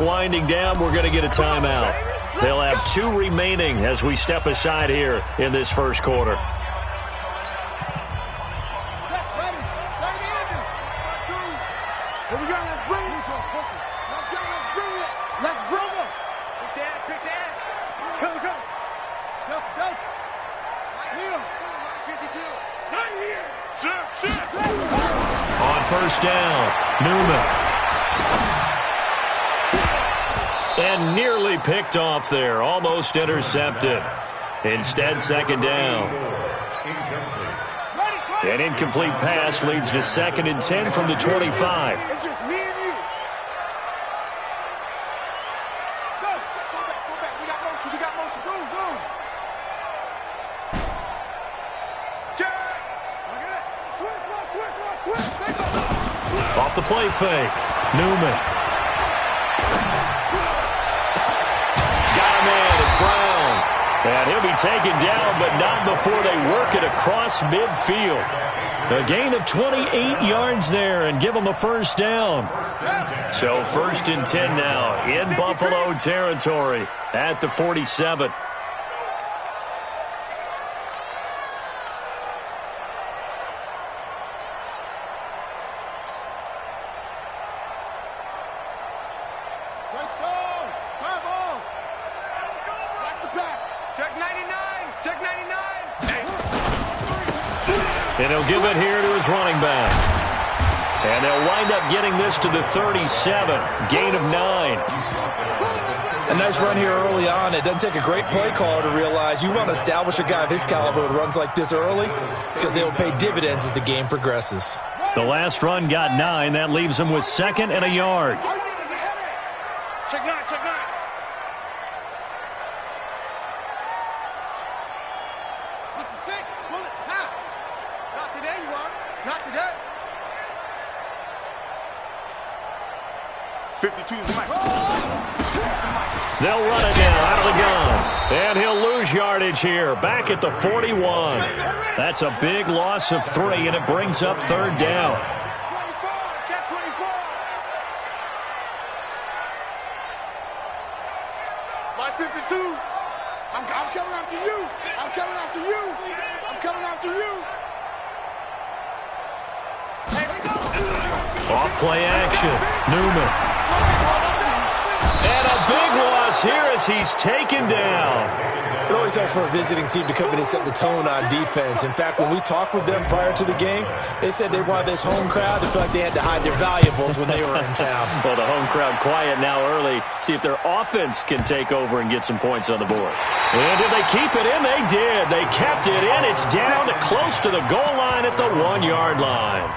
winding down, we're going to get a timeout. They'll have 2 remaining as we step aside here in this first quarter. On first down, Newman. And nearly picked off there, almost intercepted. Instead, second down. An incomplete pass leads to 2nd and 10 from the 25. It's just me and you. Go back. We got motion. Go. Check. Switch. Off the play fake, Newman. Got a man, it's Brown. And he'll be taken down, but not before they work it across midfield. A gain of 28 yards there and give them a first down. So 1st and 10 now in Buffalo territory at the 47. And he'll give it here to his running back. And they'll wind up getting this to the 37. Gain of 9. A nice run here early on. It doesn't take a great play caller to realize you want to establish a guy of his caliber with runs like this early because they will pay dividends as the game progresses. The last run got 9. That leaves him with 2nd and a yard. Check 9. Not today. 52's the mic. They'll run it down out of the gun. And he'll lose yardage here. Back at the 41. That's a big loss of 3, and it brings up 3rd down. Check 24. My 52. I'm coming after you. Off play action. Newman. And a big loss here as he's taken down. It always helps for a visiting team to come in and set the tone on defense. In fact, when we talked with them prior to the game, they said they wanted this home crowd to feel like they had to hide their valuables when they were in town. Well, the home crowd quiet now early. See if their offense can take over and get some points on the board. And did they keep it in? They did. They kept it in. It's down to close to the goal line at the 1-yard line.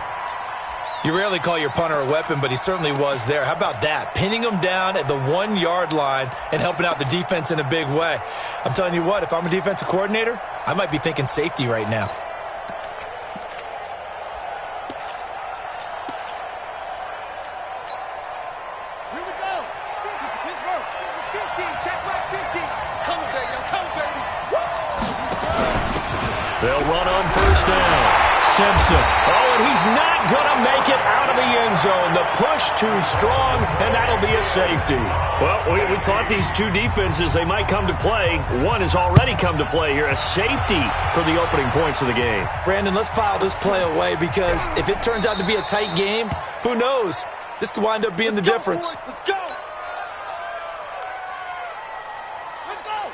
You rarely call your punter a weapon, but he certainly was there. How about that? Pinning him down at the 1-yard line and helping out the defense in a big way. I'm telling you what, if I'm a defensive coordinator, I might be thinking safety right now. Here we go. Pittsburgh. 15. Check back 15. Come on, baby. They'll run on first down. Simpson. Oh, and he's not going to make it out of the end zone. The push too strong, and that'll be a safety. Well, we thought these two defenses, they might come to play. One has already come to play here. A safety for the opening points of the game. Brandon, let's file this play away because if it turns out to be a tight game, who knows? This could wind up being the difference. Let's go.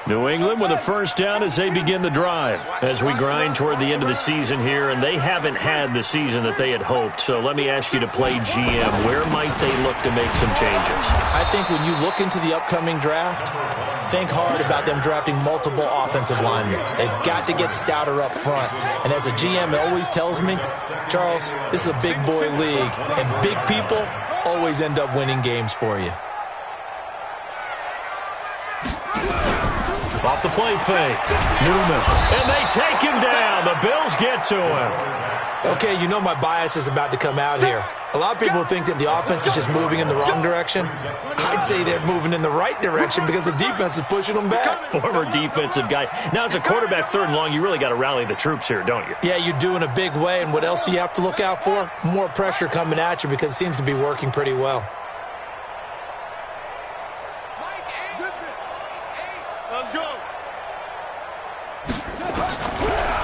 New England with a first down as they begin the drive. As we grind toward the end of the season here, and they haven't had the season that they had hoped. So let me ask you to play GM. Where might they look to make some changes? I think when you look into the upcoming draft, think hard about them drafting multiple offensive linemen. They've got to get stouter up front. And as a GM, it always tells me, Charles, this is a big boy league, and big people always end up winning games for you. Off the play fake. Newman. And they take him down. The Bills get to him. Okay, you know my bias is about to come out here. A lot of people think that the offense is just moving in the wrong direction. I'd say they're moving in the right direction because the defense is pushing them back. Former defensive guy. Now, as a quarterback, 3rd and long, you really got to rally the troops here, don't you? Yeah, you do in a big way. And what else do you have to look out for? More pressure coming at you because it seems to be working pretty well. Let's go.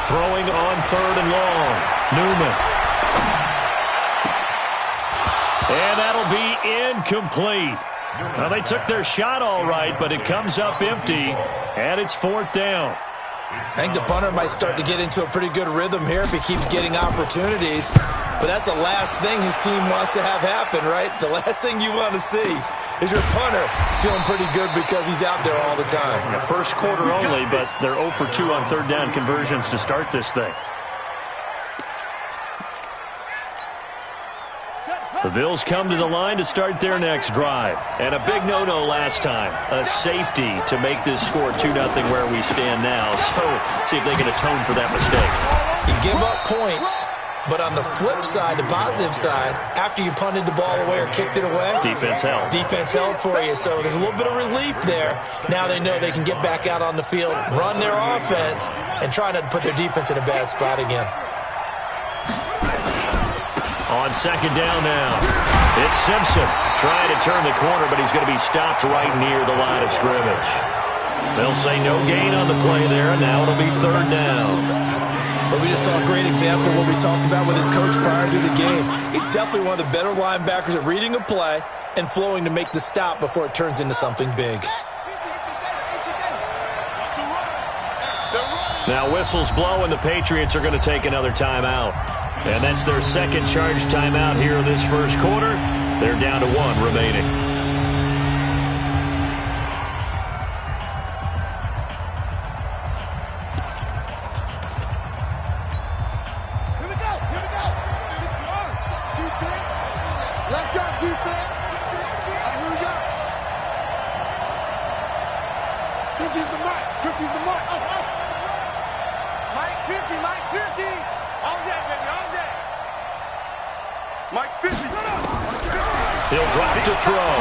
Throwing on 3rd and long. Newman. And that'll be incomplete. Well, they took their shot all right, but it comes up empty, and it's 4th down. I think the punter might start to get into a pretty good rhythm here if he keeps getting opportunities. But that's the last thing his team wants to have happen, right? The last thing you want to see is your punter feeling pretty good because he's out there all the time. The first quarter only, but they're 0 for 2 on 3rd down conversions to start this thing. The Bills come to the line to start their next drive. And a big no-no last time. A safety to make this score 2-0 where we stand now. So, see if they can atone for that mistake. You give up points, but on the flip side, the positive side, after you punted the ball away or kicked it away, defense held. Defense held for you. So there's a little bit of relief there. Now they know they can get back out on the field, run their offense, and try not to put their defense in a bad spot again. On 2nd down now, it's Simpson trying to turn the corner, but he's going to be stopped right near the line of scrimmage. They'll say no gain on the play there, and now it'll be 3rd down. But we just saw a great example of what we talked about with his coach prior to the game. He's definitely one of the better linebackers at reading a play and flowing to make the stop before it turns into something big. Now whistles blow, and the Patriots are going to take another timeout. And that's their second charge timeout here in this first quarter. They're down to 1 remaining. Here we go. Defense. Let's go, defense. Here we go. 50's the mark. 50's the mark. Mike 50, Mike 50. All day, baby, all day. Mike 50. He'll drop to throw.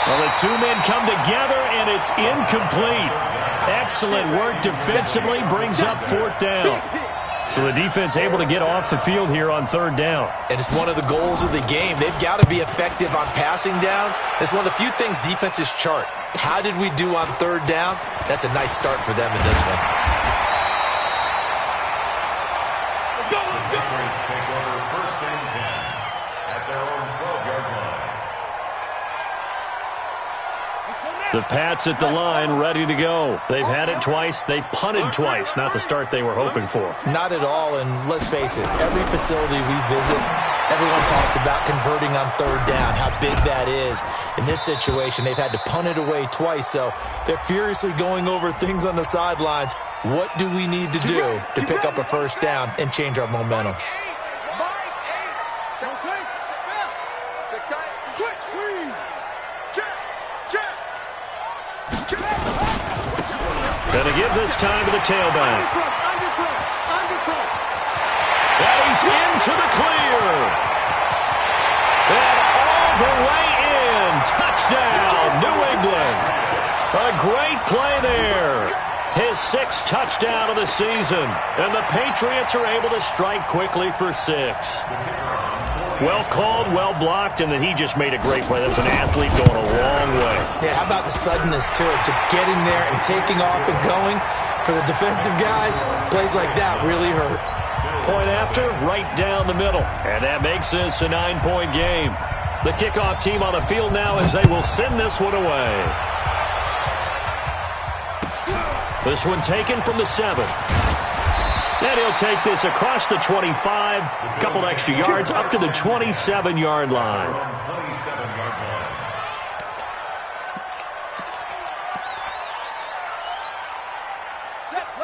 Well, the 2 men come together, and it's incomplete. Excellent work defensively, brings up 4th down. So the defense able to get off the field here on 3rd down. And it's one of the goals of the game. They've got to be effective on passing downs. It's one of the few things defenses chart. How did we do on 3rd down? That's a nice start for them in this one. The Pats at the line, ready to go. They've had it twice. They've punted twice. Not the start they were hoping for. Not at all, and let's face it, every facility we visit, everyone talks about converting on 3rd down, how big that is. In this situation, they've had to punt it away twice, so they're furiously going over things on the sidelines. What do we need to do to pick up a 1st down and change our momentum? Gonna give this time to the tailback. And he's into the clear. And all the way in. Touchdown, New England. A great play there. His 6th touchdown of the season. And the Patriots are able to strike quickly for 6. Well called, well blocked, and then he just made a great play. That was an athlete going a long way. Yeah, how about the suddenness to it? Just getting there and taking off and going. For the defensive guys, plays like that really hurt. Point after, right down the middle. And that makes this a 9-point game. The kickoff team on the field now as they will send this one away. This one taken from the 7. And he'll take this across the 25, a couple extra yards, up to the 27-yard line.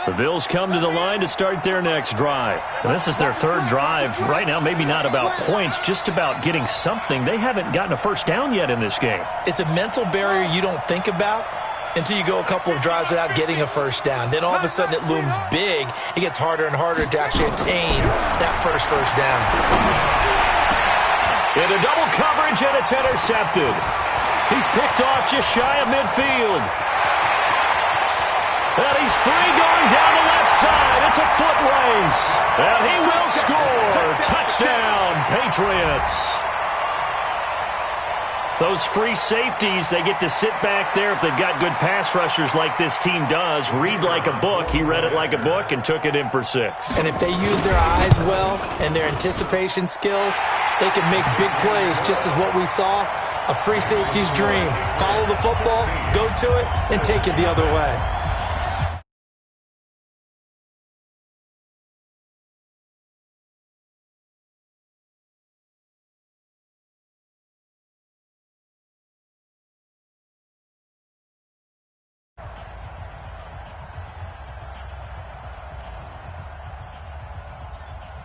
The Bills come to the line to start their next drive. And this is their 3rd drive. Right now, maybe not about points, just about getting something. They haven't gotten a 1st down yet in this game. It's a mental barrier you don't think about until you go a couple of drives without getting a 1st down. Then all of a sudden it looms big. It gets harder and harder to actually attain that first down. Into double coverage, and it's intercepted. He's picked off just shy of midfield. And he's free going down the left side. It's a foot race. And he will score. Touchdown, Patriots. Those free safeties, they get to sit back there if they've got good pass rushers like this team does. Read like a book. He read it like a book and took it in for 6. And if they use their eyes well and their anticipation skills, they can make big plays, just as what we saw. A free safety's dream. Follow the football, go to it, and take it the other way.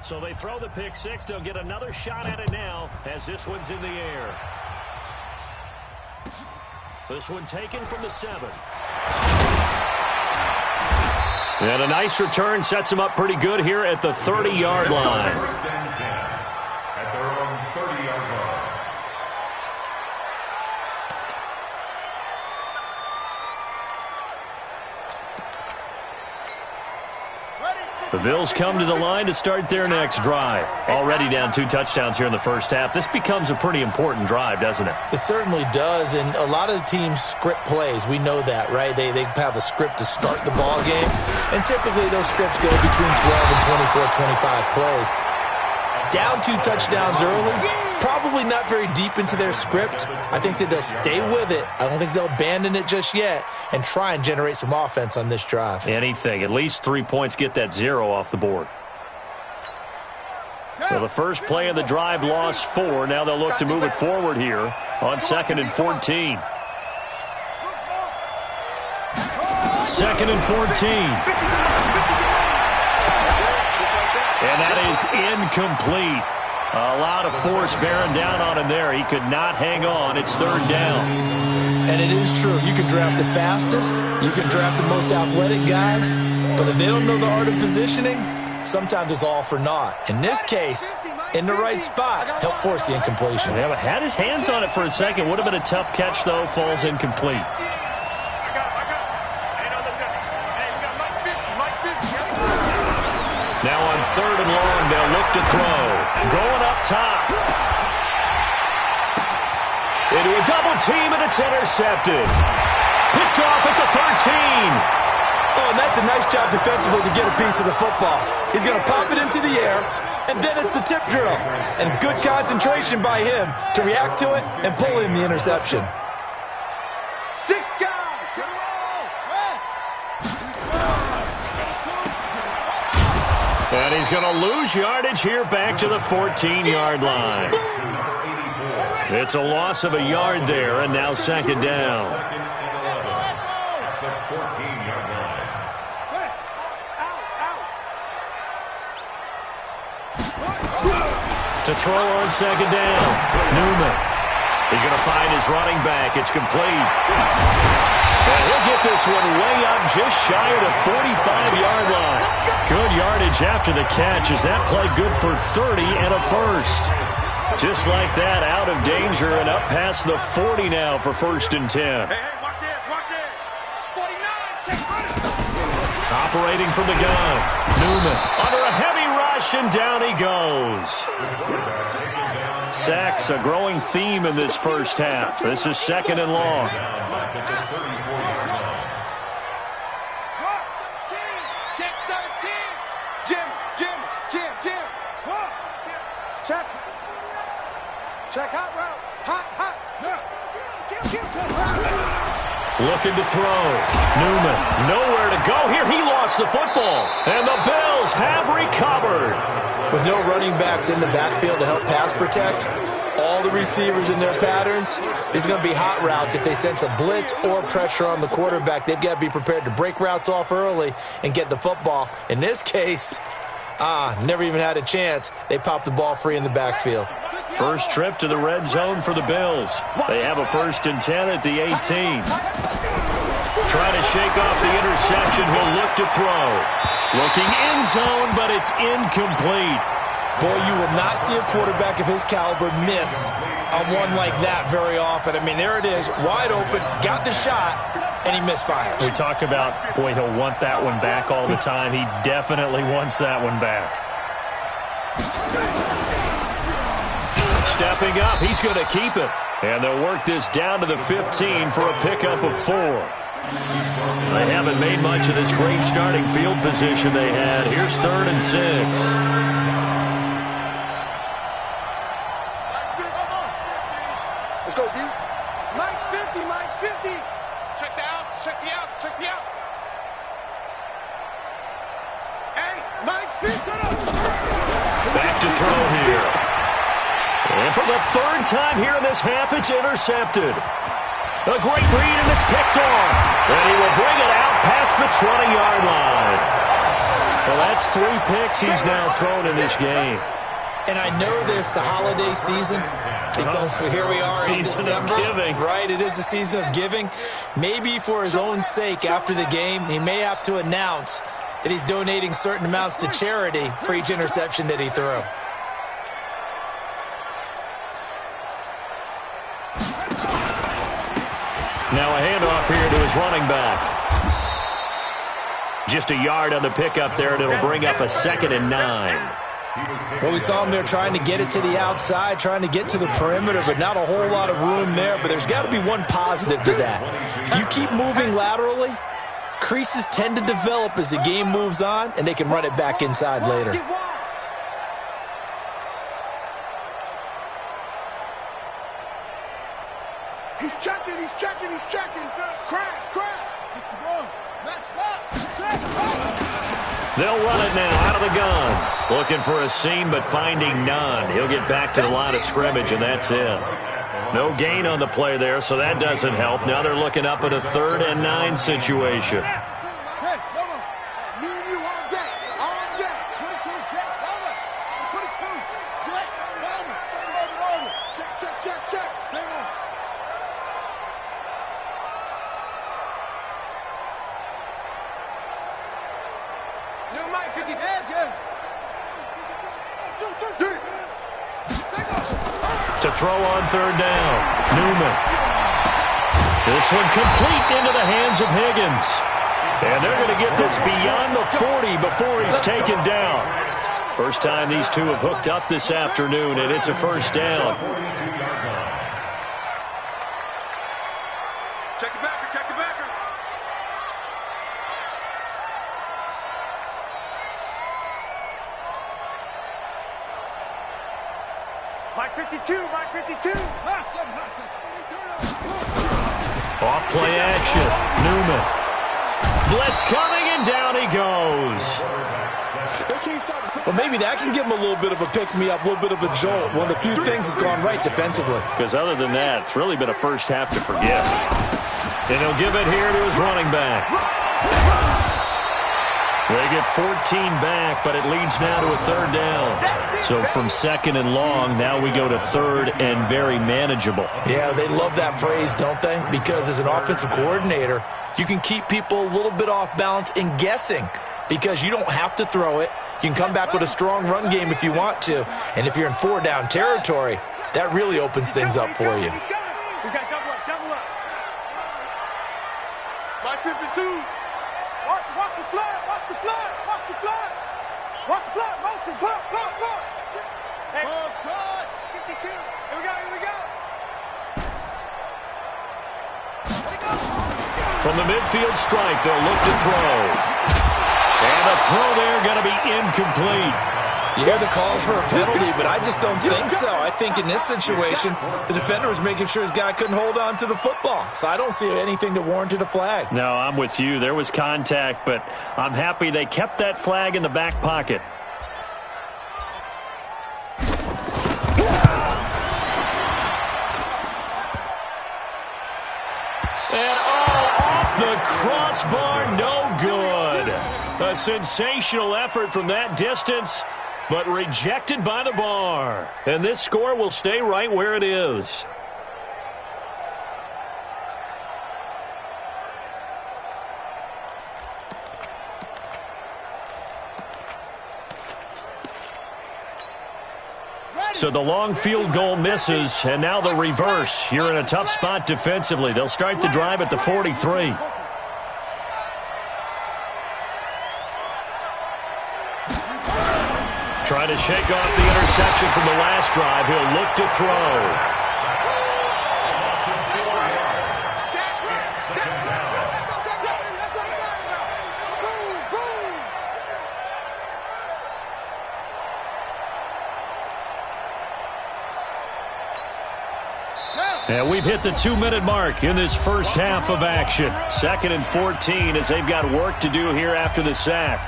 So they throw the pick 6. They'll get another shot at it now as this one's in the air. This one taken from the 7. And a nice return sets them up pretty good here at the 30-yard line. First and 10 at their own 30-yard line. The Bills come to the line to start their next drive. Already down 2 touchdowns here in the first half. This becomes a pretty important drive, doesn't it? It certainly does, and a lot of the teams script plays. We know that, right? They have a script to start the ball game, and typically those scripts go between 12 and 24, 25 plays. Down 2 touchdowns early, probably not very deep into their script. I think that they'll stay with it. I don't think they'll abandon it just yet and try and generate some offense on this drive. Anything. At least 3 points, get that 0 off the board. So the first play of the drive lost 4. Now they'll look to move it forward here on 2nd and 14. 2nd and 14. And that is incomplete. A lot of force bearing down on him there. He could not hang on. It's 3rd down. And it is true. You can draft the fastest. You can draft the most athletic guys. But if they don't know the art of positioning, sometimes it's all for naught. In this case, in the right spot, help force the incompletion. Yeah, but had his hands on it for a second. Would have been a tough catch, though. Falls incomplete. Now on 3rd and long, they'll look to throw. Going up top. Into a double team, and it's intercepted. Picked off at the 13. Oh, and that's a nice job defensively to get a piece of the football. He's going to pop it into the air, and then it's the tip drill. And good concentration by him to react to it and pull in the interception. 6 guys to the roll. And he's going to lose yardage here back to the 14-yard line. It's a loss of a yard there, and now 2nd down. At the 14-yard line. To throw on 2nd down. Newman. He's going to find his running back. It's complete. And he'll get this one way up just shy of the 45-yard line. Good yardage after the catch as that play good for 30 and a first. Just like that, out of danger and up past the 40 now for 1st and 10. Hey, watch this, watch this. 49, check right. Operating from the gun. Newman under a heavy rush, and down he goes. Sacks, a growing theme in this first half. This is 2nd and long. Check 13. Jim. Check. Check hot route. Hot. Looking to throw. Newman, nowhere to go here. He lost the football. And the Bills have recovered. With no running backs in the backfield to help pass protect, all the receivers in their patterns, these are going to be hot routes. If they sense a blitz or pressure on the quarterback, they've got to be prepared to break routes off early and get the football. In this case, never even had a chance. They popped the ball free in the backfield. First trip to the red zone for the Bills. They have a 1st and 10 at the 18. Trying to shake off the interception. He'll look to throw. Looking end zone, but it's incomplete. Boy, you will not see a quarterback of his caliber miss on one like that very often. I mean, there it is, wide open, got the shot, and he misfires. We talk about, boy, he'll want that one back all the time. He definitely wants that one back. stepping up. He's going to keep it. And they'll work this down to the 15 for a pickup of 4. They haven't made much of this great starting field position they had. Here's 3rd and 6. Let's go, D. Mike's 50, Mike's 50. Check the outs, check the outs, check the outs. Hey, Mike's 50. Back to throw here. And for the 3rd time here in this half, it's intercepted. A great read, and it's picked off. And he will bring it out past the 20-yard line. Well, that's 3 picks he's now thrown in this game. And I know this, the holiday season, because here we are in December. Right, it is the season of giving. Maybe for his own sake after the game, he may have to announce that he's donating certain amounts to charity for each interception that he threw. Now a handoff here to his running back. Just a yard on the pickup there, and it'll bring up a 2nd and 9. Well, we saw him there trying to get it to the outside, trying to get to the perimeter, but not a whole lot of room there. But there's got to be one positive to that. If you keep moving laterally, creases tend to develop as the game moves on, and they can run it back inside later. He's checking, he's checking, he's checking. Crash, crash. 61. Match back. They'll run it now out of the gun. Looking for a seam, but finding none. He'll get back to the line of scrimmage, and that's it. No gain on the play there, so that doesn't help. Now they're looking up at a 3rd and 9 situation. Hey, Lobo, me and you all day. All day. 22, check, over. 22, check, over. Check, check, check, check. Same on. New Mike, 50 heads, yeah. To throw on 3rd down, Newman. This one complete into the hands of Higgins. And they're going to get this beyond the 40 before he's taken down. First time these two have hooked up this afternoon, and it's a 1st down. Check the backer, check the backer. Mike 52, Mike 52. Off play action, Newman. Blitz coming, and down he goes. Well, maybe that can give him a little bit of a pick-me-up, a little bit of a jolt. One of the few things that's gone right defensively. Because other than that, it's really been a first half to forget. And he'll give it here to his running back. They get 14 back, but it leads now to a 3rd down. So from 2nd and long, now we go to 3rd and very manageable. Yeah, they love that phrase, don't they? Because as an offensive coordinator, you can keep people a little bit off balance and guessing because you don't have to throw it. You can come back with a strong run game if you want to. And if you're in 4-down territory, that really opens things up for you. We got double up, double up. Mike 52. Watch the flood, watch the flood, watch the flood. Watch the flood, motion, block. Hey, shot. 52. Here we go, here we go. From the midfield strike, they'll look to throw. And the throw there going to be incomplete. You hear the calls for a penalty, but I just don't think so. I think in this situation, the defender was making sure his guy couldn't hold on to the football. So I don't see anything that warranted a flag. No, I'm with you. There was contact, but I'm happy they kept that flag in the back pocket. And off the crossbar, no good. A sensational effort from that distance, but rejected by the bar. And this score will stay right where it is. So the long field goal misses, and now the reverse. You're in a tough spot defensively. They'll start the drive at the 43. Trying to shake off the interception from the last drive. He'll look to throw. And we've hit the 2-minute mark in this first half of action. 2nd and 14 as they've got work to do here after the sack.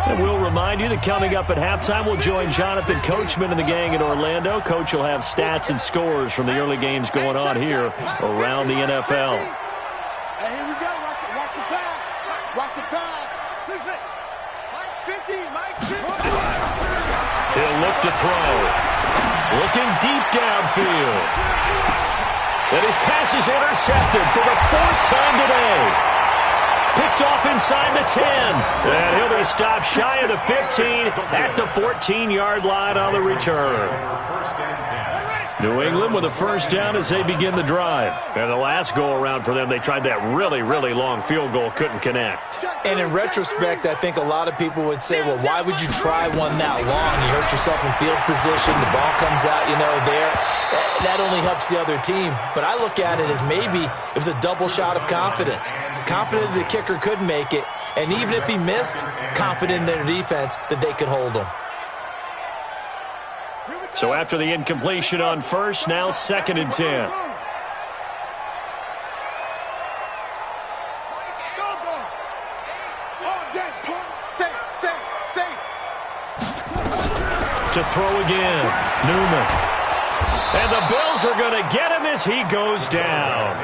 And we'll remind you that coming up at halftime, we'll join Jonathan Coachman and the gang in Orlando. Coach will have stats and scores from the early games going on here around the NFL. Hey, here we go. Watch the pass. Watch the pass. Mike's 50. Mike's 50. He'll look to throw. Looking deep downfield. And his pass is intercepted for the 4th time today. Picked off inside the 10. And he'll be stopped shy of the 15 at the 14-yard line on the return. New England with a first down as they begin the drive. And the last go-around for them, they tried that really, really long field goal, couldn't connect. And in retrospect, I think a lot of people would say, well, why would you try one that long? You hurt yourself in field position. The ball comes out, there. That only helps the other team. But I look at it as maybe it was a double shot of confidence. Confident the kicker could make it. And even if he missed, confident in their defense that they could hold him. So after the incompletion on first, now 2nd and 10. To throw again, Newman. And the Bills are going to get him as he goes down.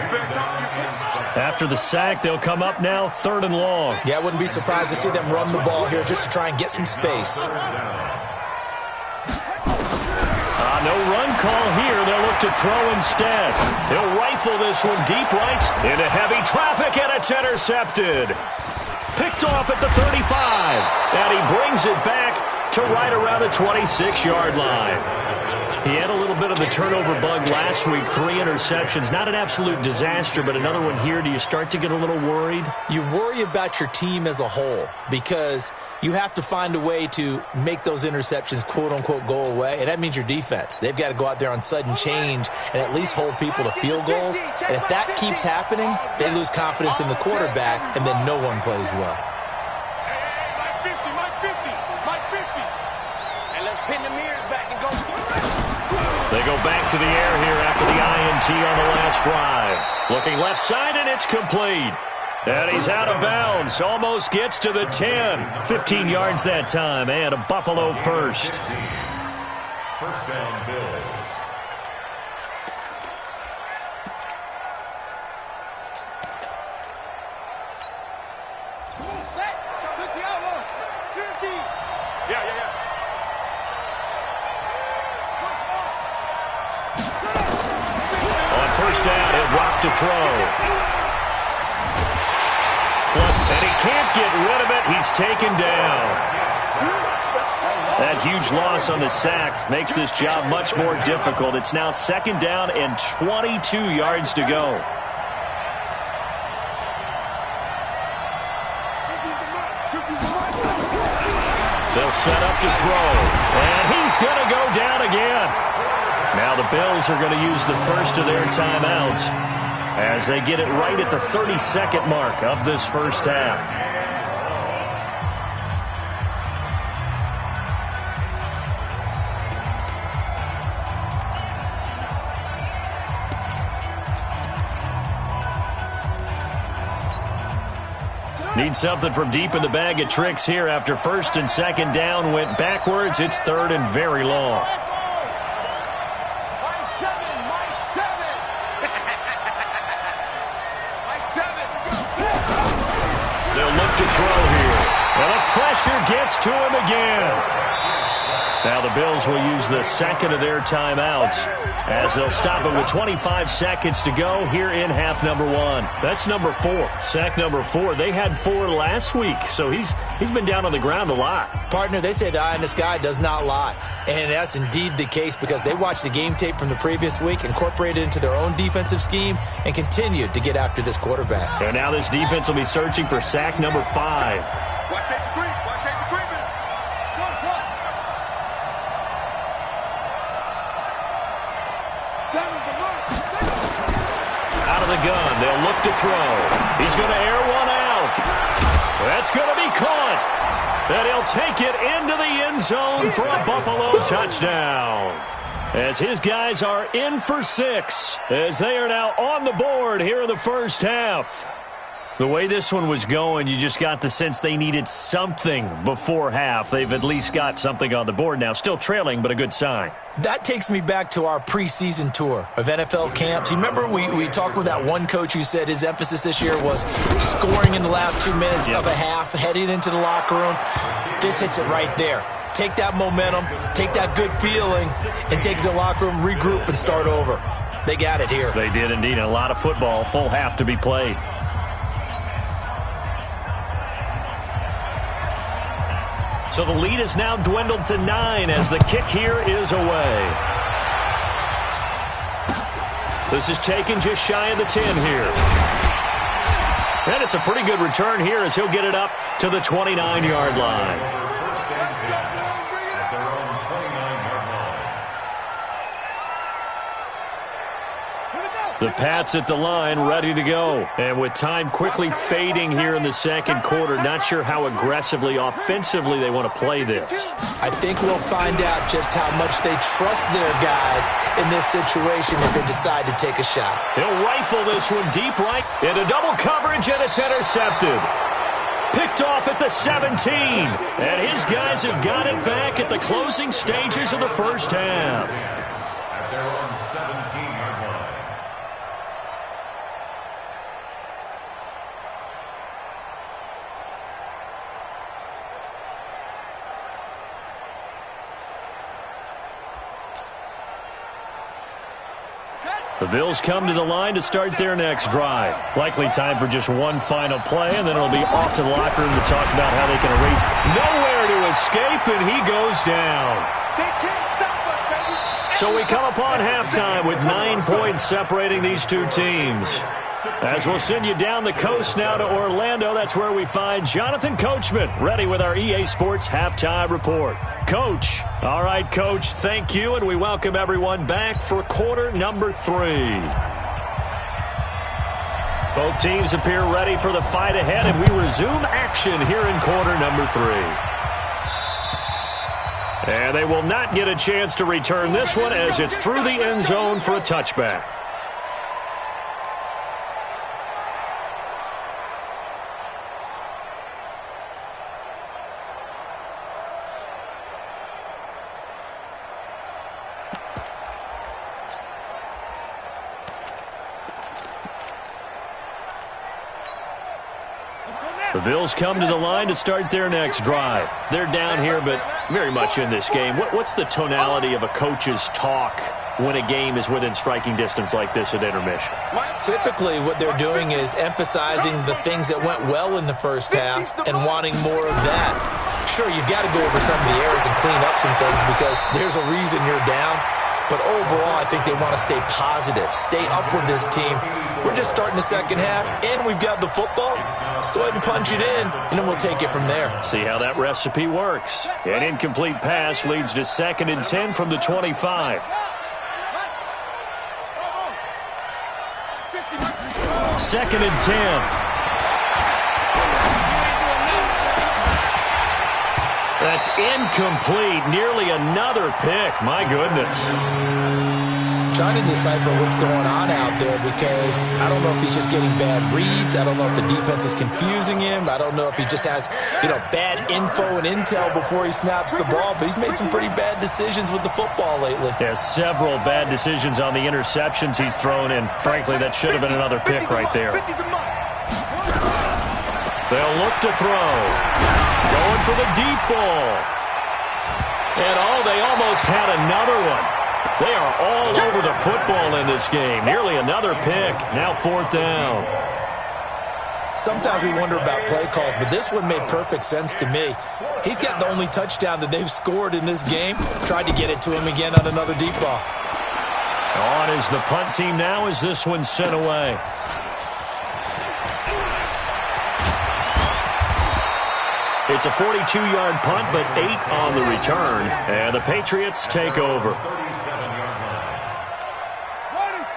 After the sack, they'll come up now 3rd and long. Yeah, I wouldn't be surprised to see them run the ball here just to try and get some space. No run call here. They'll look to throw instead. He'll rifle this one deep right into heavy traffic, and it's intercepted. Picked off at the 35. And he brings it back to right around the 26-yard line. He had a little bit of the turnover bug last week, 3 interceptions. Not an absolute disaster, but another one here. Do you start to get a little worried? You worry about your team as a whole because you have to find a way to make those interceptions, quote-unquote, go away, and that means your defense. They've got to go out there on sudden change and at least hold people to field goals. And if that keeps happening, they lose confidence in the quarterback, and then no one plays well. They go back to the air here after the INT on the last drive. Looking left side, and it's complete. And he's out of bounds. Almost gets to the 10. 15 yards that time, and a Buffalo first. First down, Bills. First down, he'll drop to throw. And he can't get rid of it. He's taken down. That huge loss on the sack makes this job much more difficult. It's now 2nd down and 22 yards to go. They'll set up to throw. And he's going to go down again. Now the Bills are going to use the first of their timeouts as they get it right at the 32nd mark of this first half. Need something from deep in the bag of tricks here after 1st and 2nd down went backwards. It's 3rd and very long. They'll look to throw here. And the pressure gets to him again. Now the Bills will use the second of their timeouts as they'll stop it with 25 seconds to go here in half number 1. That's number 4. Sack number 4. They had 4 last week, so he's been down on the ground a lot. Partner, they say the eye in the sky does not lie. And that's indeed the case because they watched the game tape from the previous week, incorporated it into their own defensive scheme, and continued to get after this quarterback. And now this defense will be searching for sack number 5. Watch safety 3. Watch safety 3, man. Out of the gun, they'll look to throw. He's going to air one out. That's going to be caught. And he'll take it into the end zone for a Buffalo touchdown. As his guys are in for 6, as they are now on the board here in the first half. The way this one was going, you just got the sense they needed something before half. They've at least got something on the board now. Still trailing, but a good sign. That takes me back to our preseason tour of NFL camps. You remember we talked with that one coach who said his emphasis this year was scoring in the last 2 minutes of a half, heading into the locker room. This hits it right there. Take that momentum, take that good feeling, and take it to the locker room, regroup, and start over. They got it here. They did indeed. A lot of football, full half to be played. So the lead is now dwindled to 9 as the kick here is away. This is taken just shy of the 10 here. And it's a pretty good return here as he'll get it up to the 29-yard line. The Pats at the line, ready to go. And with time quickly fading here in the second quarter, not sure how aggressively, offensively they want to play this. I think we'll find out just how much they trust their guys in this situation if they decide to take a shot. He'll rifle this one deep right into double coverage, and it's intercepted. Picked off at the 17. And his guys have got it back at the closing stages of the first half. At their own 17-yard line. The Bills come to the line to start their next drive. Likely time for just one final play, and then it'll be off to the locker room to talk about how they can erase. Nowhere to escape, and he goes down. They can't stop us, baby. So we come upon halftime with 9 points separating these two teams. As we'll send you down the coast now to Orlando, that's where we find Jonathan Coachman, ready with our EA Sports Halftime Report. Coach. All right, Coach, thank you, and we welcome everyone back for quarter number 3. Both teams appear ready for the fight ahead, and we resume action here in quarter number 3. And they will not get a chance to return this one as it's through the end zone for a touchback. The Bills come to the line to start their next drive. They're down here, but very much in this game. What's the tonality of a coach's talk when a game is within striking distance like this at intermission? Typically, what they're doing is emphasizing the things that went well in the first half and wanting more of that. Sure, you've got to go over some of the errors and clean up some things because there's a reason you're down. But overall, I think they want to stay positive, stay up with this team. We're just starting the second half, and we've got the football. Let's go ahead and punch it in, and then we'll take it from there. See how that recipe works. An incomplete pass leads to 2nd and 10 from the 25. 2nd and 10. That's incomplete. Nearly another pick. My goodness. Trying to decipher what's going on out there because I don't know if he's just getting bad reads. I don't know if the defense is confusing him. I don't know if he just has, bad info and intel before he snaps the ball. But he's made some pretty bad decisions with the football lately. Yeah, several bad decisions on the interceptions he's thrown, and frankly, that should have been another pick right there. They'll look to throw. Going for the deep ball. And they almost had another one. They are all over the football in this game. Nearly another pick. Now 4th down. Sometimes we wonder about play calls, but this one made perfect sense to me. He's got the only touchdown that they've scored in this game. Tried to get it to him again on another deep ball. On is the punt team now as this one's sent away. It's a 42-yard punt, but 8 on the return. And the Patriots take over.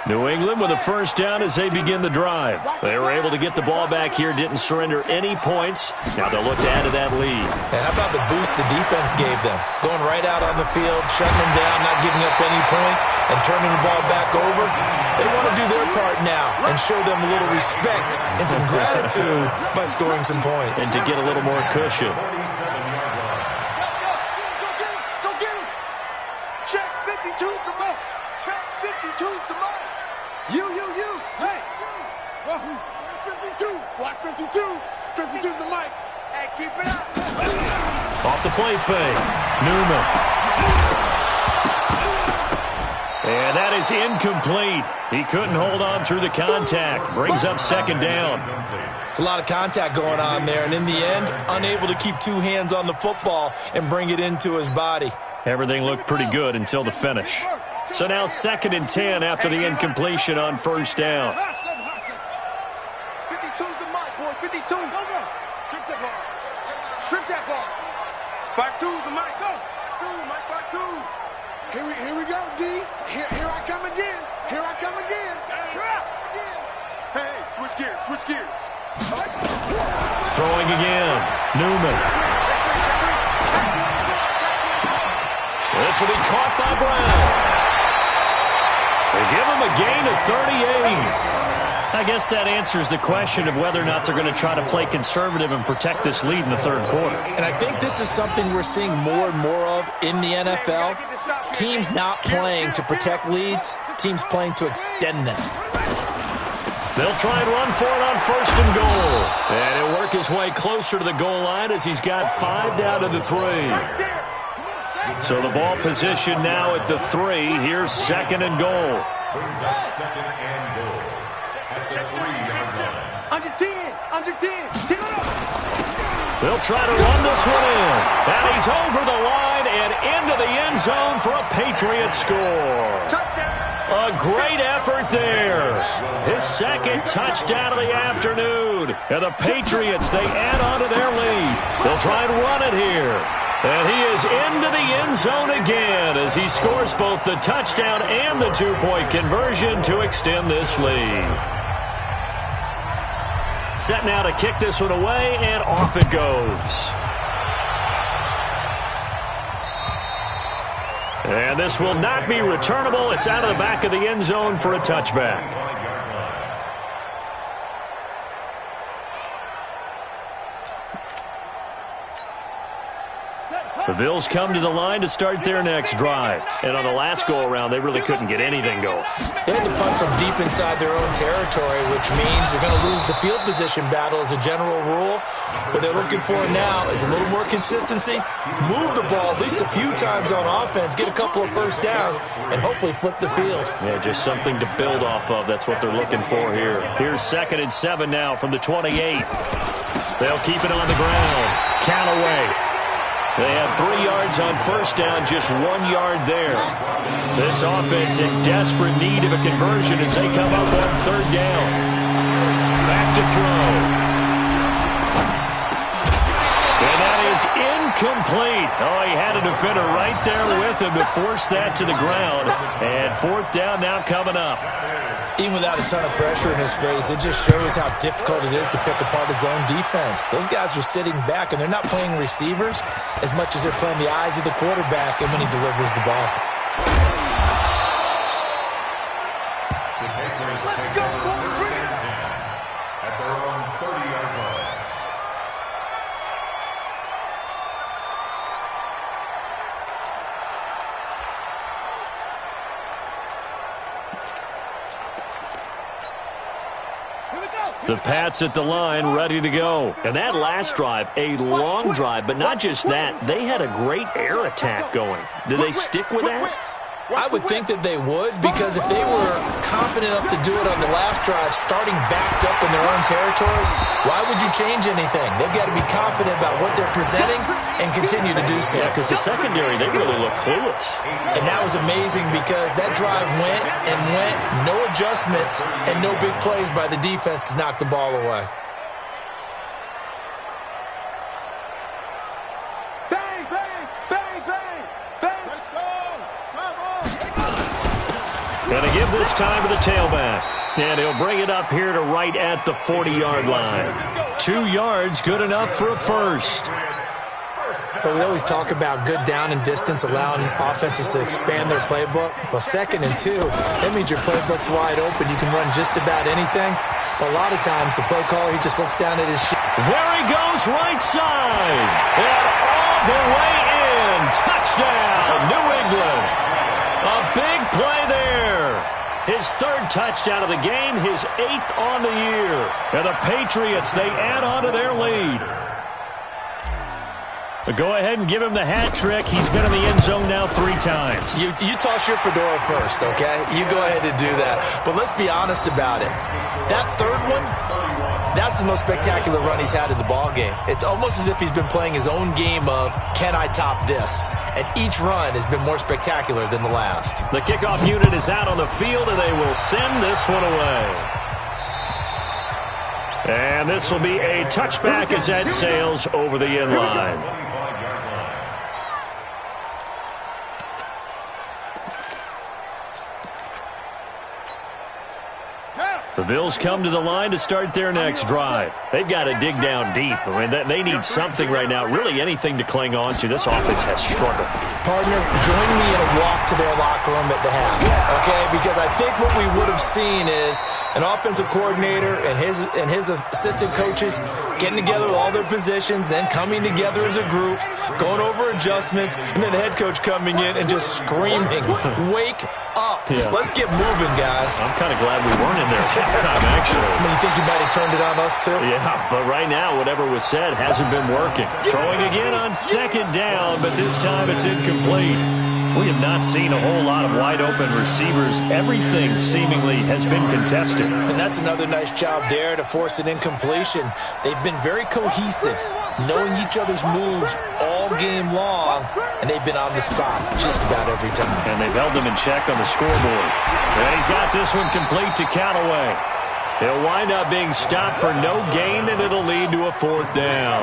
New England with a first down as they begin the drive. They were able to get the ball back here, didn't surrender any points. Now they'll look to add to that lead. And how about the boost the defense gave them? Going right out on the field, shutting them down, not giving up any points, and turning the ball back over. They want to do their part now and show them a little respect and some gratitude by scoring some points. And to get a little more cushion. Go get him. Check 52's the mark. Check 52's the mark. You. Hey. Watch 52. Watch 52. 52's the mic. Hey, keep it up. Off the play fake. Newman. And that is incomplete. He couldn't hold on through the contact. Brings up 2nd down. It's a lot of contact going on there, and in the end, unable to keep 2 hands on the football and bring it into his body. Everything looked pretty good until the finish. So now 2nd and 10 after the incompletion on 1st down. 52's the mic, boys. 52. Go. Strip that ball. Strip that ball. 52's the mic. Go. Mike 52. Here we go, D. Here I come again. Here I come again. Hey, switch gears. Throwing again. Newman. This will be caught by Brown. They give him a gain of 38. I guess that answers the question of whether or not they're going to try to play conservative and protect this lead in the 3rd quarter. And I think this is something we're seeing more and more of in the NFL. Teams not playing to protect leads, teams playing to extend them. They'll try and run for it on 1st and goal. And he'll work his way closer to the goal line as he's got 5 down to the 3. So the ball position now at the 3. Here's 2nd and goal. Brings up 2nd and goal. At the 3-yard line. Under 10. They'll try to run this one in. And he's over the line and into the end zone for a Patriot score. A great effort there. His 2nd touchdown of the afternoon. And the Patriots, they add on to their lead. They'll try and run it here. And he is into the end zone again as he scores both the touchdown and the 2-point conversion to extend this lead. Set now to kick this one away, and off it goes. And this will not be returnable. It's out of the back of the end zone for a touchback. The Bills come to the line to start their next drive. And on the last go-around, they really couldn't get anything going. They had to punt from deep inside their own territory, which means you're going to lose the field position battle as a general rule. What they're looking for now is a little more consistency, move the ball at least a few times on offense, get a couple of first downs, and hopefully flip the field. Yeah, just something to build off of. That's what they're looking for here. Here's 2nd and 7 now from the 28. They'll keep it on the ground. Callaway. They have 3 yards on first down, just 1 yard there. This offense in desperate need of a conversion as they come up on 3rd down. Back to throw. And that is incomplete. Oh, he had a defender right there with him to force that to the ground. And 4th down now coming up. Even without a ton of pressure in his face, it just shows how difficult it is to pick apart his own defense. Those guys are sitting back, and they're not playing receivers as much as they're playing the eyes of the quarterback and when he delivers the ball. Let's go, at their own 30-yard line. The The Pats at the line, ready to go. And that last drive, a long drive, but not just that. They had a great air attack going. Do they stick with that? I would think that they would, because if they were confident enough to do it on the last drive, starting backed up in their own territory, why would you change anything? They've got to be confident about what they're presenting and continue to do so. Yeah, because the secondary, they really look clueless. And that was amazing because that drive went and went, no adjustments, and no big plays by the defense to knock the ball away. Going to give this time to the tailback. And he'll bring it up here to right at the 40-yard line. 2 yards, good enough for a first. But we always talk about good down and distance, allowing offenses to expand their playbook. Well, 2nd and 2, that means your playbook's wide open. You can run just about anything. But a lot of times, the play caller, he just looks down at his sheet. There he goes, right side. And all the way in. Touchdown, New England. A big play there. His 3rd touchdown of the game, his 8th on the year. And the Patriots, they add on to their lead. But go ahead and give him the hat trick. He's been in the end zone now 3 times. You toss your fedora first, okay? You go ahead and do that. But let's be honest about it. That 3rd one, that's the most spectacular run he's had in the ball game. It's almost as if he's been playing his own game of, can I top this? And each run has been more spectacular than the last. The kickoff unit is out on the field, and they will send this one away. And this will be a touchback as that sails over the end line. The Bills come to the line to start their next drive. They've got to dig down deep. I mean, they need something right now, really anything to cling on to. This offense has struggled. Partner, join me in a walk to their locker room at the half, okay? Because I think what we would have seen is an offensive coordinator and his assistant coaches getting together with all their positions, then coming together as a group, going over adjustments, and then the head coach coming in and just screaming, wake up. Yeah. Let's get moving, guys. I'm kind of glad we weren't in there at halftime, actually. I mean, you think you might have turned it on us, too? Yeah, but right now, whatever was said hasn't been working. Throwing again on 2nd down, but this time it's incomplete. We have not seen a whole lot of wide-open receivers. Everything seemingly has been contested. And that's another nice job there to force an incompletion. They've been very cohesive, knowing each other's moves all game long, and they've been on the spot just about every time. And they've held them in check on the scoreboard. And he's got this one complete to Callaway. He'll wind up being stopped for no gain, and it'll lead to a 4th down.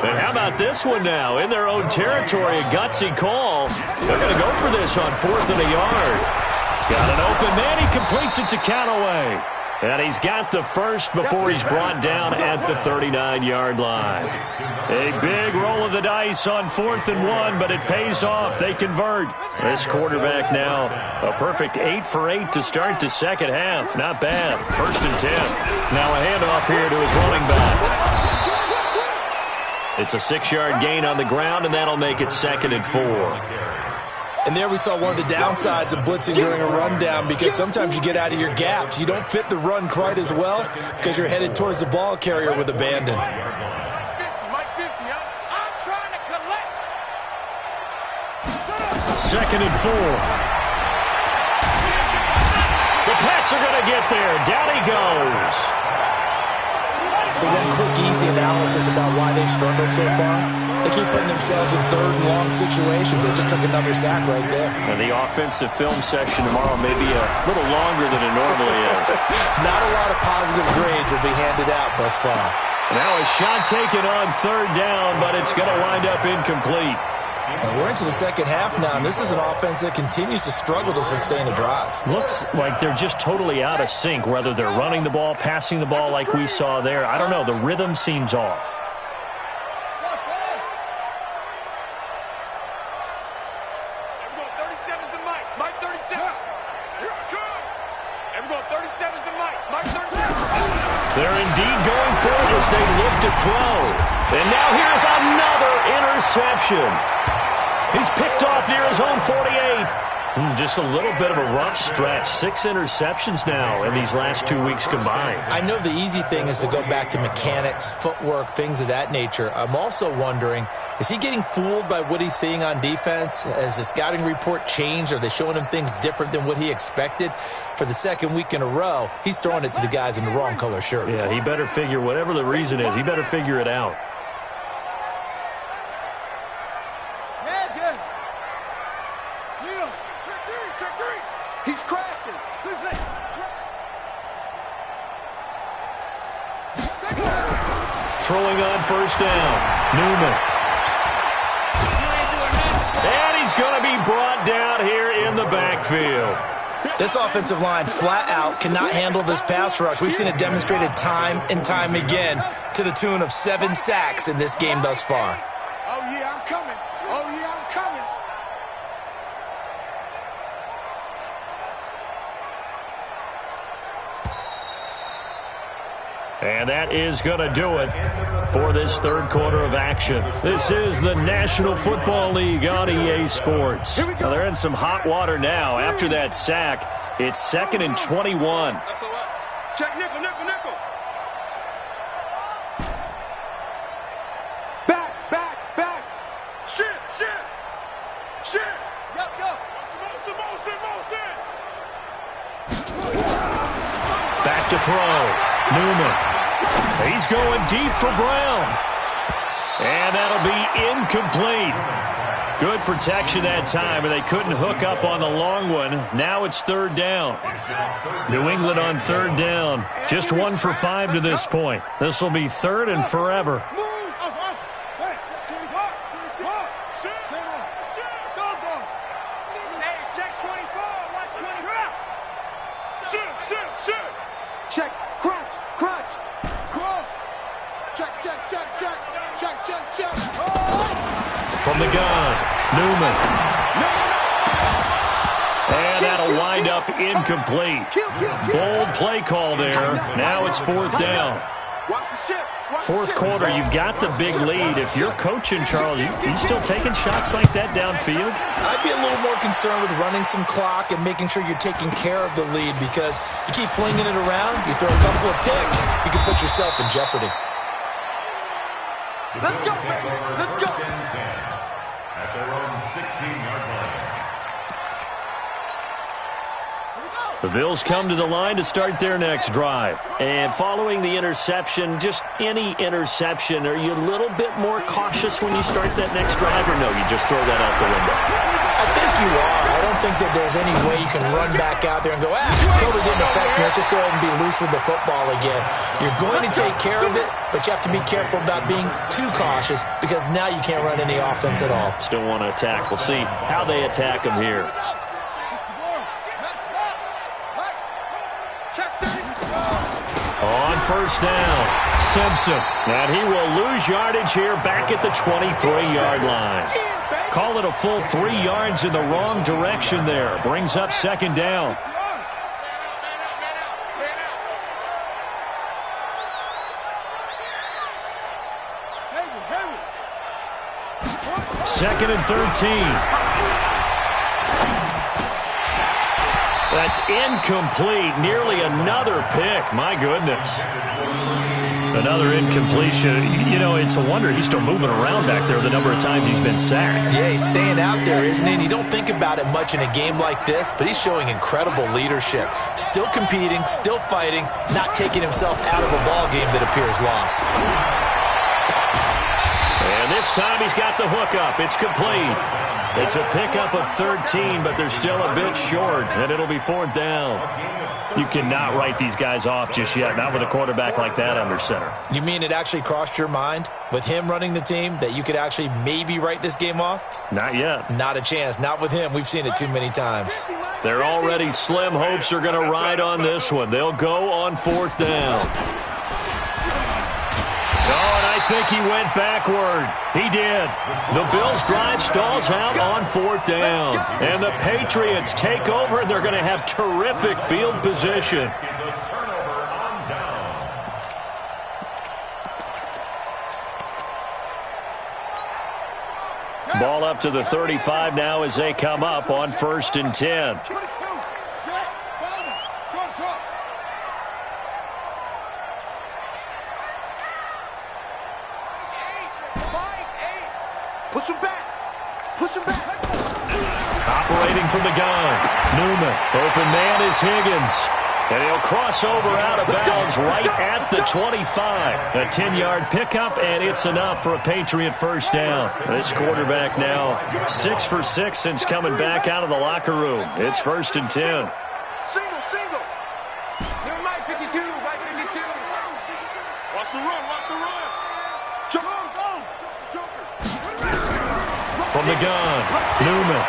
And how about this one now? In their own territory, a gutsy call. They're going to go for this on 4th and a yard. He's got an open man. He completes it to Callaway. And he's got the first before he's brought down at the 39-yard line. A big roll of the dice on 4th and 1, but it pays off. They convert. This quarterback now, a perfect 8 for 8 to start the 2nd half. Not bad. 1st and 10. Now a handoff here to his running back. It's a 6-yard gain on the ground, and that'll make it 2nd and 4. And there we saw one of the downsides of blitzing during a rundown, because sometimes you get out of your gaps. You don't fit the run quite as well because you're headed towards the ball carrier with abandon. 50, Mike 50, I'm trying to collect. 2nd and 4. The Pats are going to get there. Down he goes. So one quick, easy analysis about why they've struggled so far. They keep putting themselves in 3rd and long situations. They just took another sack right there. And the offensive film session tomorrow may be a little longer than it normally is. Not a lot of positive grades will be handed out thus far. Now a shot taken on 3rd down, but it's going to wind up incomplete. And we're into the 2nd half now, and this is an offense that continues to struggle to sustain a drive. Looks like they're just totally out of sync, whether they're running the ball, passing the ball like we saw there. I don't know. The rhythm seems off. Everyone, 37's the Mike. Mike 37. Here I come. Everyone, 37's the Mike. Mike 37. They're indeed going for it as they look to throw. And now here's another interception. He's picked off near his own 48. Just a little bit of a rough stretch. 6 interceptions now in these last 2 weeks combined. I know the easy thing is to go back to mechanics, footwork, things of that nature. I'm also wondering, is he getting fooled by what he's seeing on defense? Has the scouting report changed? Are they showing him things different than what he expected? For the second week in a row, he's throwing it to the guys in the wrong color shirts. Yeah, he better figure, whatever the reason is, he better figure it out. He's crashing. Throwing on first down. Newman. And he's going to be brought down here in the backfield. This offensive line flat out cannot handle this pass rush. We've seen it demonstrated time and time again to the tune of 7 sacks in this game thus far. Oh, yeah, I'm coming. Oh, yeah, I'm coming. And that is going to do it for this third quarter of action. This is the National Football League on EA Sports. Now they're in some hot water now. After that sack, it's 2nd and 21. Check nickel, nickel, nickel. Back, back, back. Shit, shit. Shit. Yup, yup. Motion. Back to throw. Newman. He's going deep for Brown. And that'll be incomplete. Good protection that time, and they couldn't hook up on the long one. Now it's 3rd down. New England on 3rd down. Just 1 for 5 to this point. This will be 3rd and forever. Check, crunch, crunch, crunch. Check. From the gun, Newman. And that'll wind up incomplete. Bold play call there. Now it's 4th down. Fourth quarter, you've got the big lead. If you're coaching, Charles, you still taking shots like that downfield? I'd be a little more concerned with running some clock and making sure you're taking care of the lead, because you keep flinging it around, you throw a couple of picks, you can put yourself in jeopardy. Let's go, baby. Let's go. At their own 16-yard line. The Bills come to the line to start their next drive. And following the interception, just any interception, are you a little bit more cautious when you start that next drive, or no, you just throw that out the window? I think you are. I don't think that there's any way you can run back out there and go, totally didn't affect me. Let's just go ahead and be loose with the football again. You're going to take care of it, but you have to be careful about being too cautious, because now you can't run any offense at all. Still want to attack. We'll see how they attack them here. On first down, Simpson. And he will lose yardage here back at the 23-yard line. Call it a full 3 yards in the wrong direction there. Brings up 2nd down. Second and 13. That's incomplete. Nearly another pick. My goodness. Another incompletion. You know, it's a wonder he's still moving around back there the number of times he's been sacked. Yeah, he's staying out there, isn't he? And you don't think about it much in a game like this, but he's showing incredible leadership. Still competing, still fighting, not taking himself out of a ball game that appears lost. And this time he's got the hookup. It's complete. It's a pickup of 13, but they're still a bit short, and it'll be 4th down. You cannot write these guys off just yet, not with a quarterback like that under center. You mean it actually crossed your mind with him running the team that you could actually maybe write this game off? Not yet. Not a chance. Not with him. We've seen it too many times. They're already slim hopes are going to ride on this one. They'll go on 4th down. Oh, and I think he went backward. He did. The Bills' drive stalls out on 4th down. And the Patriots take over, and they're going to have terrific field position. Ball up to the 35 now as they come up on 1st and 10. Push him back. Push him back. Operating from the gun. Newman. Open man is Higgins. And he'll cross over out of bounds right at the 25. A 10-yard pickup, and it's enough for a Patriot first down. This quarterback now 6 for 6 since coming back out of the locker room. It's 1st and 10. Single. Never mind, 52. Right 52. Watch the run. Jump on, go. Joker. From the gun, Newman.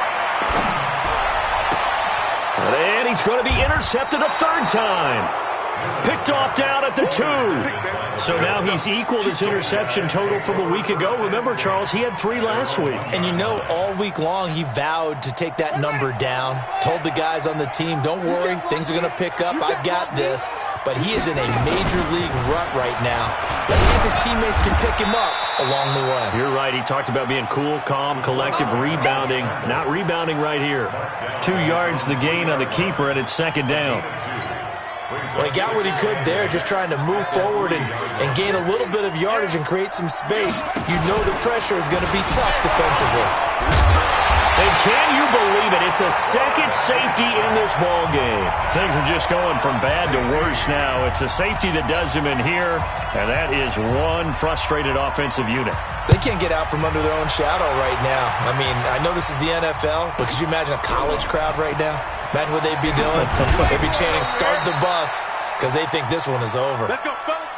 And he's going to be intercepted a 3rd time. Picked off down at the 2. So now he's equaled his interception total from a week ago. Remember, Charles, he had 3 last week. And you know, all week long he vowed to take that number down. Told the guys on the team, don't worry, things are going to pick up. I've got this. But he is in a major league rut right now. Let's see if his teammates can pick him up along the way. You're right. He talked about being cool, calm, collective, rebounding. Not rebounding right here. 2 yards the gain on the keeper, and it's 2nd down. Well, he got what he could there, just trying to move forward and gain a little bit of yardage and create some space. You know the pressure is going to be tough defensively. And can you believe it? It's a 2nd safety in this ball game. Things are just going from bad to worse now. It's a safety that does him in here, and that is one frustrated offensive unit. They can't get out from under their own shadow right now. I mean, I know this is the NFL, but could you imagine a college crowd right now? Imagine what they'd be doing. They'd be chanting, "Start the bus," because they think this one is over. Let's go, fellas.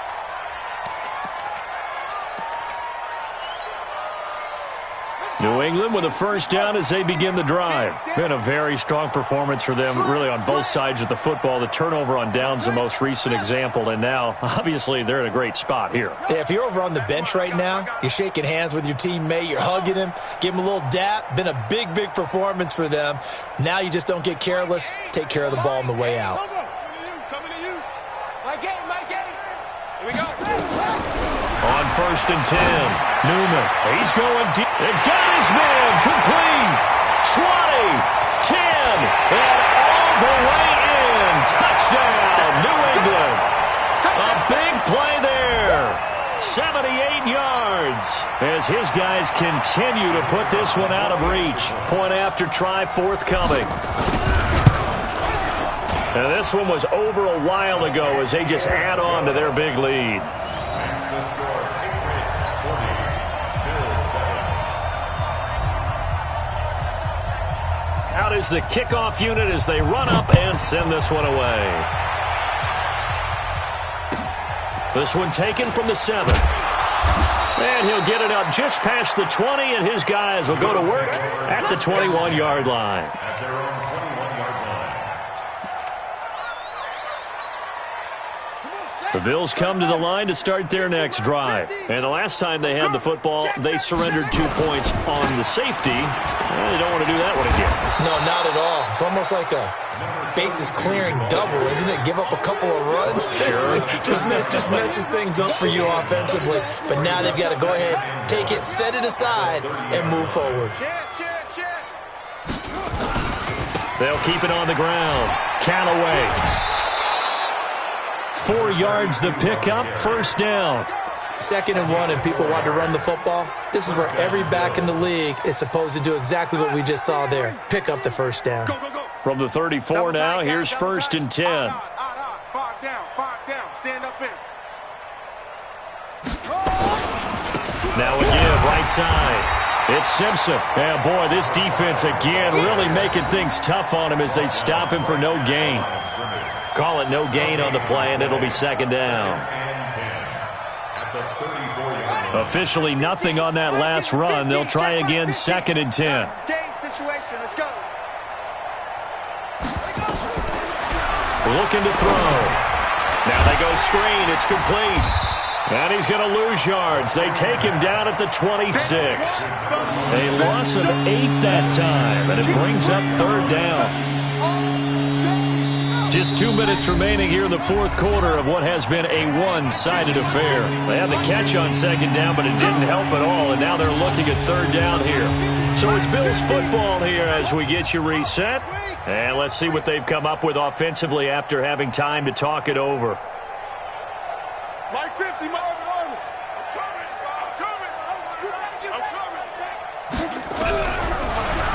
New England with a first down as they begin the drive. Been a very strong performance for them, really, on both sides of the football. The turnover on down's the most recent example, and now, obviously, they're in a great spot here. Yeah, if you're over on the bench right now, you're shaking hands with your teammate, you're hugging him, give him a little dap. Been a big, big performance for them. Now you just don't get careless. Take care of the ball on the way out. Coming to you. My game. Here we go. On 1st and 10, Newman. He's going deep. And got his man complete. 20, 10, and all the way in. Touchdown, New England. A big play there. 78 yards as his guys continue to put this one out of reach. Point after try forthcoming. And this one was over a while ago as they just add on to their big lead. Out is the kickoff unit as they run up and send this one away. This one taken from the 7. And he'll get it up just past the 20, and his guys will go to work at the 21-yard line. At their own 21-yard line. The Bills come to the line to start their next drive. And the last time they had the football, they surrendered 2 points on the safety. They don't want to do that one again. No, not at all. It's almost like a bases clearing double, isn't it? Give up a couple of runs. Sure. just messes things up for you offensively. But now they've got to go ahead, take it, set it aside, and move forward. They'll keep it on the ground. Callaway. 4 yards the pickup, first down. 2nd and 1, and people want to run the football. This is where every back in the league is supposed to do exactly what we just saw there. Pick up the first down. From the 34 now, here's 1st and 10. 5 down. Stand up in. Now a give, right side. It's Simpson. And boy, this defense again really making things tough on him as they stop him for no gain. Call it no gain on the play, and it'll be 2nd down. Officially nothing on that last run. They'll try again, 2nd and 10. Game situation. Let's go. Looking to throw. Now they go screen. It's complete. And he's going to lose yards. They take him down at the 26. A loss of 8 that time, and it brings up 3rd down. Just 2 minutes remaining here in the fourth quarter of what has been a one-sided affair. They had the catch on second down, but it didn't help at all, and now they're looking at third down here. So it's Bills football here as we get you reset. And let's see what they've come up with offensively after having time to talk it over. Like 50 miles an hour.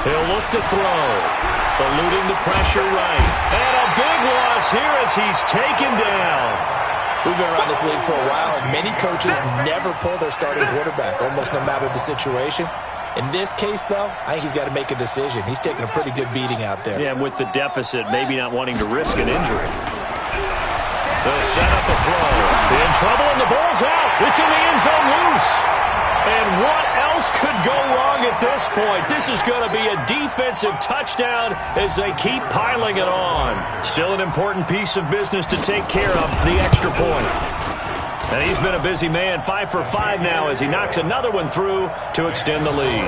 He'll look to throw. Eluding the pressure right. And a big loss here as he's taken down. We've been around this league for a while, and many coaches never pull their starting quarterback, almost no matter the situation. In this case, though, I think he's got to make a decision. He's taking a pretty good beating out there. Yeah, and with the deficit, maybe not wanting to risk an injury. They'll set up a throw. In trouble, and the ball's out. It's in the end zone loose. And what else could go wrong at this point? This is going to be a defensive touchdown as they keep piling it on. Still an important piece of business to take care of, the extra point. And he's been a busy man, 5 for 5 now as he knocks another one through to extend the lead.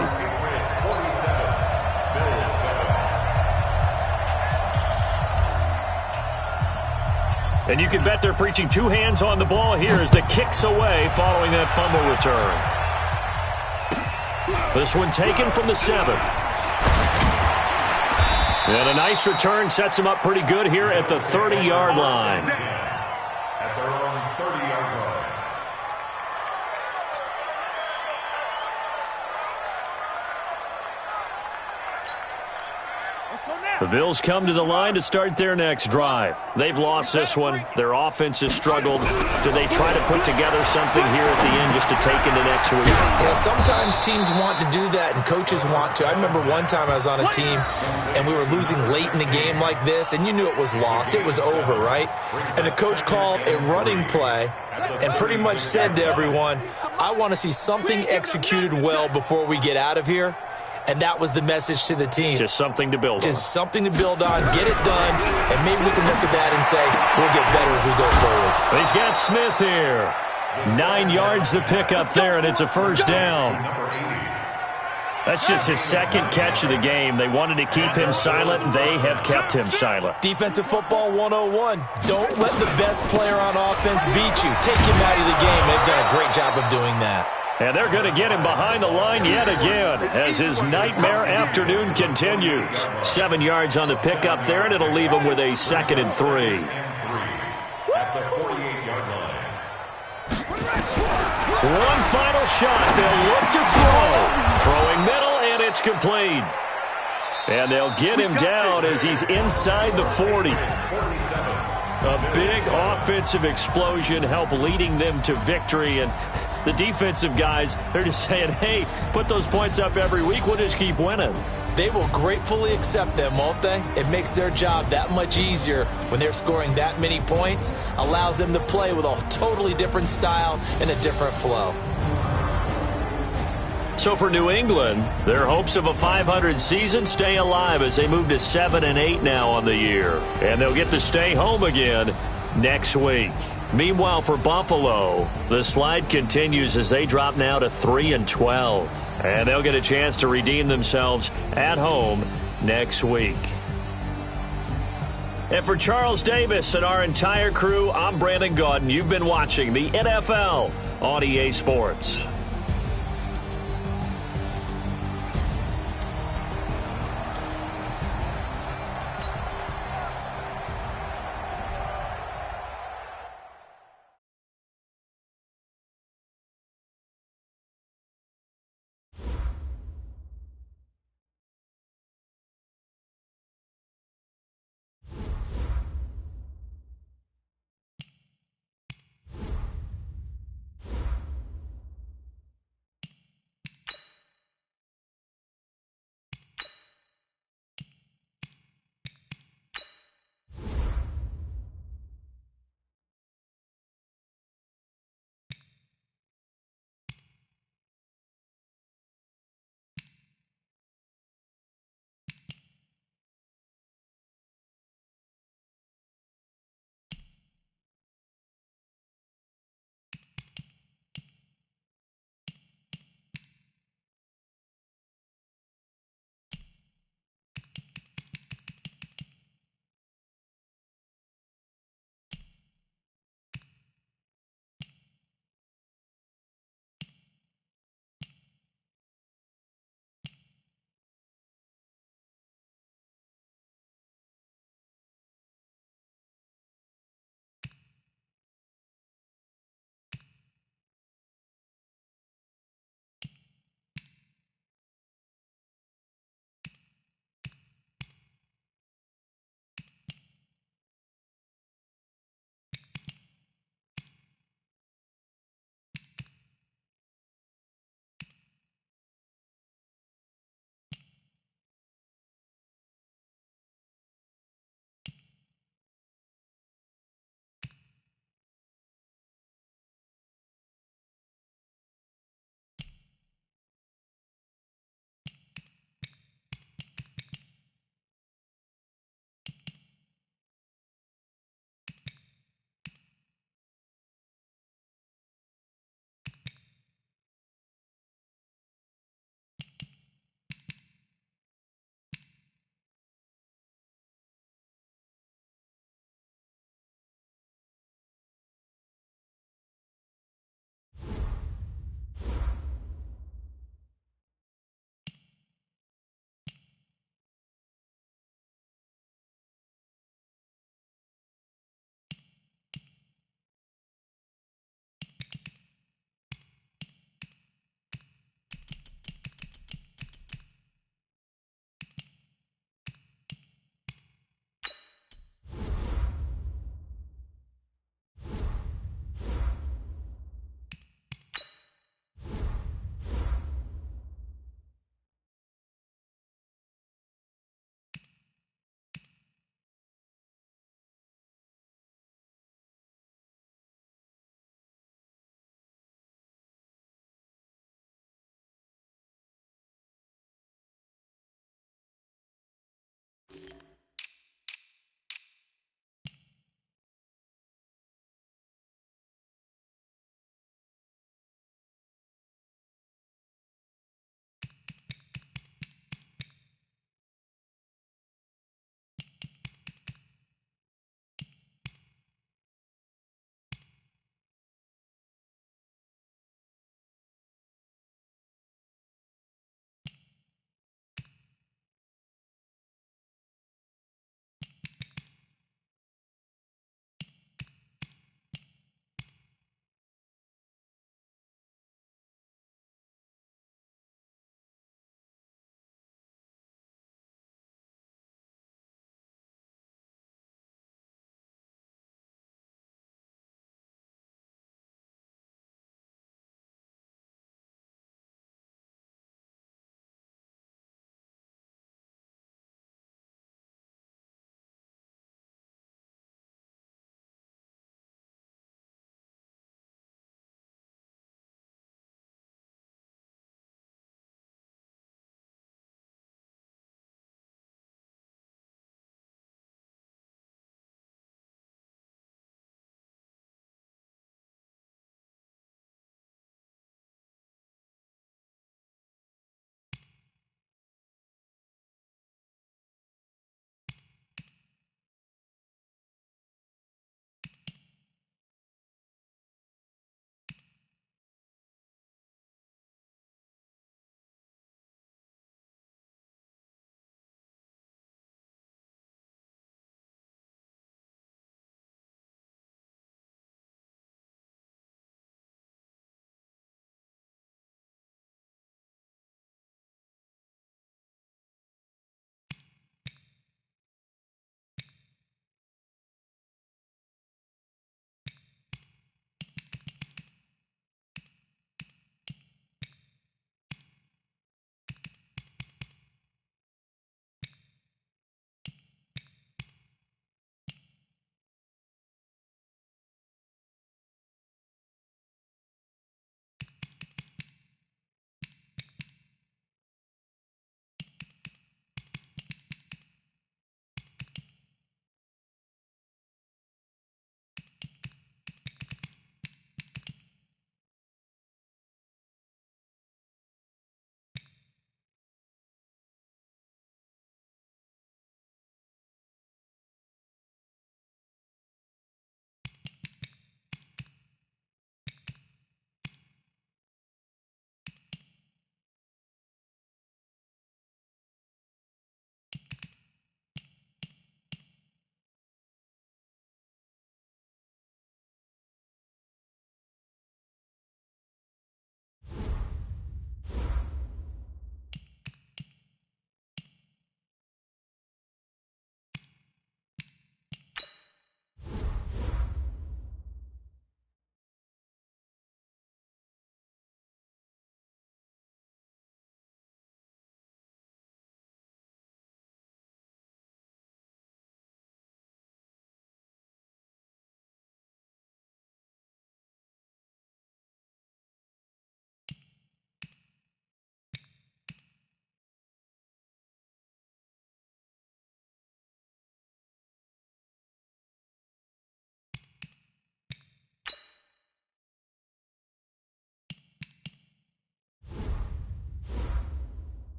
And you can bet they're preaching two hands on the ball here as the kick's away following that fumble return. This one taken from the 7. And a nice return sets him up pretty good here at the 30-yard line. At their own 30-yard line. The Bills come to the line to start their next drive. They've lost this one. Their offense has struggled. Do they try to put together something here at the end just to take into next week? Yeah, sometimes teams want to do that and coaches want to. I remember one time I was on a team and we were losing late in the game like this, and you knew it was lost. It was over, right? And the coach called a running play and pretty much said to everyone, I want to see something executed well before we get out of here. And that was the message to the team. Just something to build on. Just something to build on, get it done, and maybe we can look at that and say, we'll get better as we go forward. He's got Smith here. 9 yards to pick up there, and it's a first down. That's just his second catch of the game. They wanted to keep him silent. They have kept him silent. Defensive football 101. Don't let the best player on offense beat you. Take him out of the game. They've done a great job of doing that. And they're going to get him behind the line yet again as his nightmare afternoon continues. 7 yards on the pickup there, and it'll leave him with a 2nd and 3. At the 48-yard line. One final shot. They'll look to throw. Throwing middle, and it's complete. And they'll get him down as he's inside the 40. A big offensive explosion helped leading them to victory, and the defensive guys, they're just saying, hey, put those points up every week. We'll just keep winning. They will gratefully accept them, won't they? It makes their job that much easier when they're scoring that many points. Allows them to play with a totally different style and a different flow. So for New England, their hopes of a 500 season stay alive as they move to 7-8 now on the year. And they'll get to stay home again next week. Meanwhile, for Buffalo, the slide continues as they drop now to 3-12. And they'll get a chance to redeem themselves at home next week. And for Charles Davis and our entire crew, I'm Brandon Gaudin. You've been watching the NFL on EA Sports.